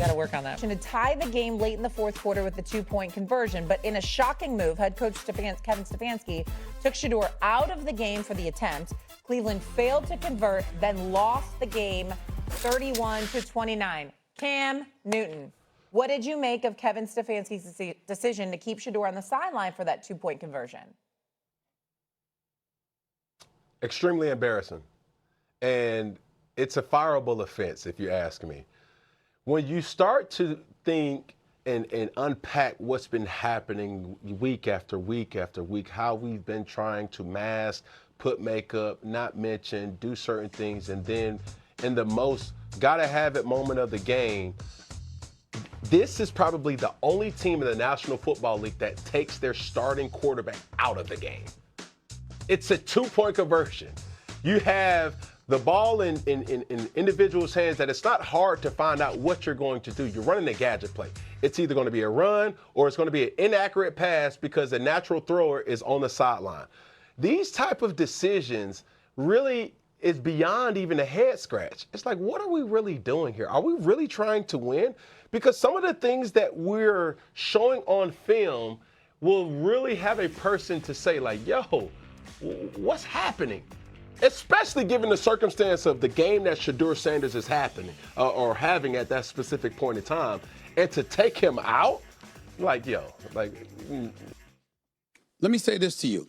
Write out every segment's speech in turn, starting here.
Got to work on that. To tie the game late in the fourth quarter with the 2-point conversion, but in a shocking move, head coach Kevin Stefanski took Shedeur out of the game for the attempt. Cleveland failed to convert, then lost the game 31-29. Cam Newton, what did you make of Kevin Stefanski's decision to keep Shedeur on the sideline for that 2-point conversion? Extremely embarrassing. And it's a fireable offense, if you ask me. When you start to think and unpack what's been happening week after week after week, how we've been trying to mask, put makeup, not mention, do certain things, and then in the most gotta-have-it moment of the game, this is probably the only team in the National Football League that takes their starting quarterback out of the game. It's a 2-point conversion. You have the ball in individuals' hands that it's not hard to find out what you're going to do. You're running a gadget play. It's either going to be a run or it's going to be an inaccurate pass because the natural thrower is on the sideline. These type of decisions really is beyond even a head scratch. It's like, what are we really doing here? Are we really trying to win? Because some of the things that we're showing on film will really have a person to say like, yo, what's happening? Especially given the circumstance of the game that Shedeur Sanders is happening or having at that specific point in time, and to take him out, like, yo, like. Let me say this to you.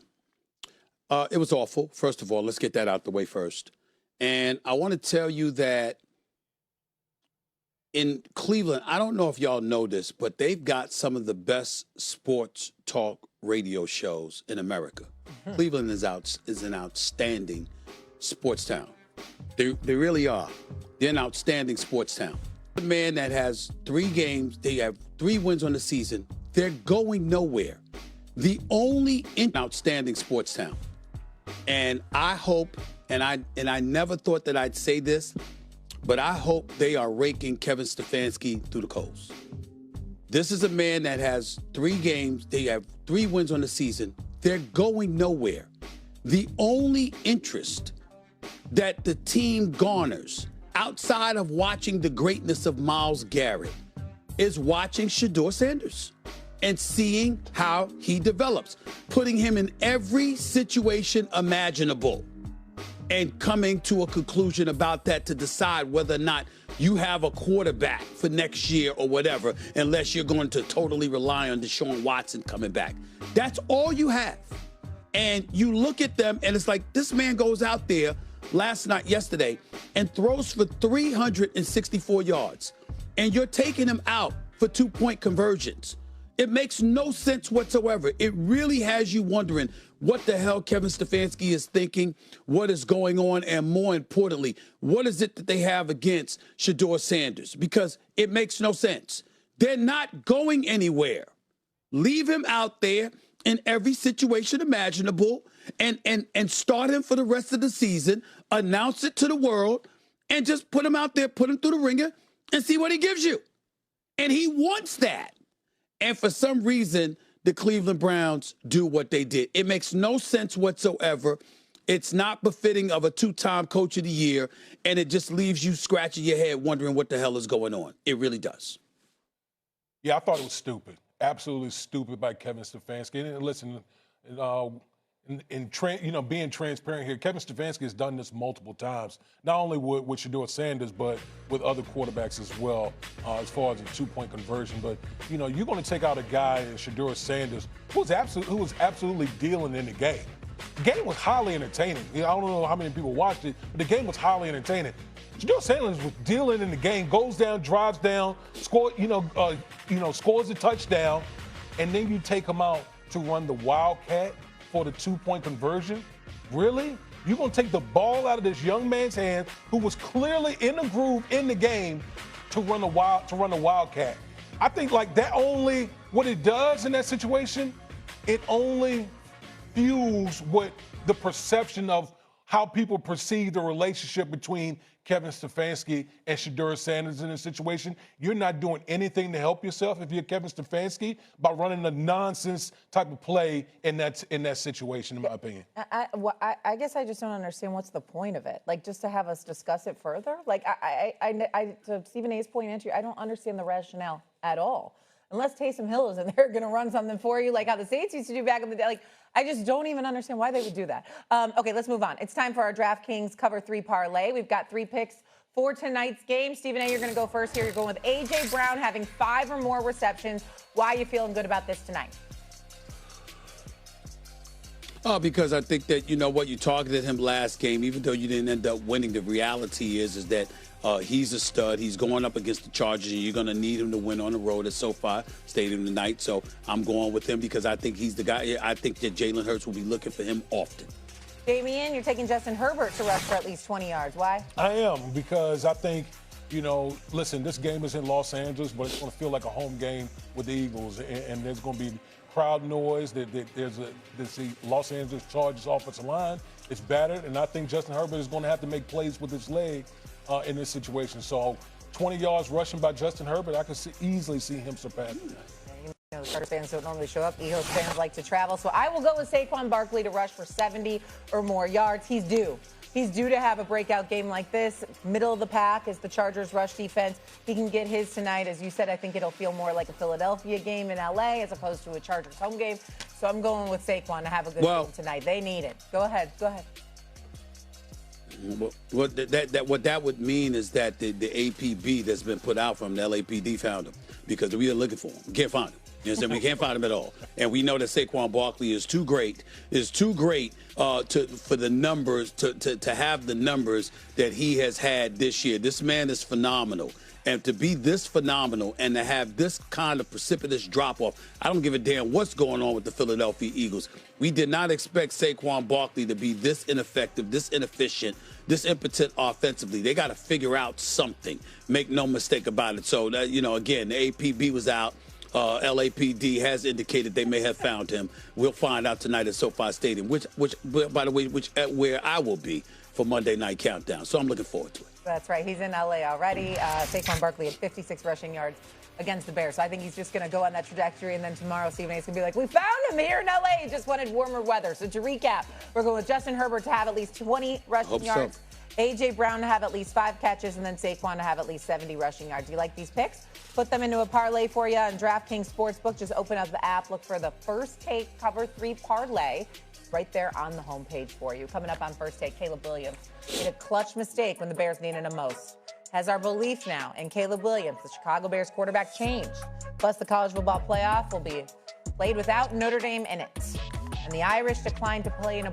It was awful. First of all, let's get that out the way first. And I want to tell you that in Cleveland, I don't know if y'all know this, but they've got some of the best sports talk radio shows in America. Mm-hmm. Cleveland is an outstanding sports town. They really are. They're an outstanding sports town. A man that has 3 games, they have 3 wins on the season. They're going nowhere. The only outstanding sports town. And I hope, and I never thought that I'd say this, but I hope they are raking Kevin Stefanski through the coals. This is a man that has 3 games, they have 3 wins on the season. They're going nowhere. The only interest that the team garners outside of watching the greatness of Myles Garrett is watching Shedeur Sanders and seeing how he develops, putting him in every situation imaginable and coming to a conclusion about that to decide whether or not you have a quarterback for next year or whatever, unless you're going to totally rely on Deshaun Watson coming back. That's all you have. And you look at them and it's like this man goes out there yesterday, and throws for 364 yards. And you're taking him out for 2-point conversions. It makes no sense whatsoever. It really has you wondering what the hell Kevin Stefanski is thinking, what is going on, and more importantly, what is it that they have against Shedeur Sanders? Because it makes no sense. They're not going anywhere. Leave him out there in every situation imaginable and start him for the rest of the season, announce it to the world, and just put him out there, put him through the ringer, and see what he gives you. And he wants that. And for some reason, the Cleveland Browns do what they did. It makes no sense whatsoever. It's not befitting of a 2-time coach of the year, and it just leaves you scratching your head wondering what the hell is going on. It really does. Yeah, I thought it was stupid. Absolutely stupid by Kevin Stefanski. And listen, being transparent here, Kevin Stefanski has done this multiple times, not only with Shedeur Sanders, but with other quarterbacks as well, as far as a 2-point conversion. But, you're going to take out a guy, Shedeur Sanders, who was absolutely dealing in the game. The game was highly entertaining. I don't know how many people watched it, but the game was highly entertaining. Shedeur Sanders was dealing in the game, goes down, drives down, scores a touchdown, and then you take him out to run the Wildcat for the 2-point conversion? Really? You're going to take the ball out of this young man's hand who was clearly in the groove in the game to run the Wildcat? I think like that only, what it does in that situation, it only fuels what the perception of how people perceive the relationship between Kevin Stefanski and Shedeur Sanders in this situation. You're not doing anything to help yourself if you're Kevin Stefanski by running a nonsense type of play in that situation, in my opinion. I guess I just don't understand what's the point of it. Like, just to have us discuss it further? Like, to Stephen A's point, Andrew, I don't understand the rationale at all. Unless Taysom Hill is in there going to run something for you, like how the Saints used to do back in the day. Like, I just don't even understand why they would do that. Okay, let's move on. It's time for our DraftKings Cover 3 parlay. We've got 3 picks for tonight's game. Stephen A., you're going to go first here. You're going with A.J. Brown having 5 or more receptions. Why are you feeling good about this tonight? Because I think that, you know what, you targeted him last game, even though you didn't end up winning. The reality is that he's a stud. He's going up against the Chargers, and you're going to need him to win on the road at SoFi Stadium tonight. So I'm going with him because I think he's the guy. I think that Jalen Hurts will be looking for him often. Damien, you're taking Justin Herbert to rush for at least 20 yards. Why? I am, because I think, you know, listen, this game is in Los Angeles, but it's going to feel like a home game with the Eagles, and there's going to be crowd noise. There's the Los Angeles Chargers offensive line. It's battered, and I think Justin Herbert is going to have to make plays with his leg in this situation. So 20 yards rushing by Justin Herbert, I could easily see him surpassing that. You know, the Chargers fans don't normally show up. Eagles fans like to travel. So I will go with Saquon Barkley to rush for 70 or more yards. He's due. He's due to have a breakout game like this. Middle of the pack is the Chargers' rush defense. He can get his tonight. As you said, I think it'll feel more like a Philadelphia game in L.A. as opposed to a Chargers home game. So I'm going with Saquon to have a good game tonight. They need it. Go ahead. What that would mean is that the APB that's been put out from the LAPD found him, because we are looking for him. We can't find him. You understand? We can't find him at all. And we know that Saquon Barkley is too great for the numbers, to have the numbers that he has had this year. This man is phenomenal. And to be this phenomenal and to have this kind of precipitous drop-off, I don't give a damn what's going on with the Philadelphia Eagles. We did not expect Saquon Barkley to be this ineffective, this inefficient, this impotent offensively. They got to figure out something. Make no mistake about it. So, you know, again, the APB was out. LAPD has indicated they may have found him. We'll find out tonight at SoFi Stadium, which by the way, where I will be for Monday Night Countdown. So I'm looking forward to it. That's right. He's in L.A. already. Saquon Barkley had 56 rushing yards against the Bears. So I think he's just going to go on that trajectory, and then tomorrow Stephen A's going to be like, we found him here in L.A. He just wanted warmer weather. So to recap, we're going with Justin Herbert to have at least 20 rushing yards. A.J. Brown to have at least 5 catches, and then Saquon to have at least 70 rushing yards. Do you like these picks? Put them into a parlay for you on DraftKings Sportsbook. Just open up the app, look for the First Take Cover 3 parlay. It's right there on the homepage for you. Coming up on First Take, Caleb Williams made a clutch mistake when the Bears needed him most. Has our belief now in Caleb Williams, the Chicago Bears quarterback, changed? Plus, the college football playoff will be played without Notre Dame in it. And the Irish declined to play in a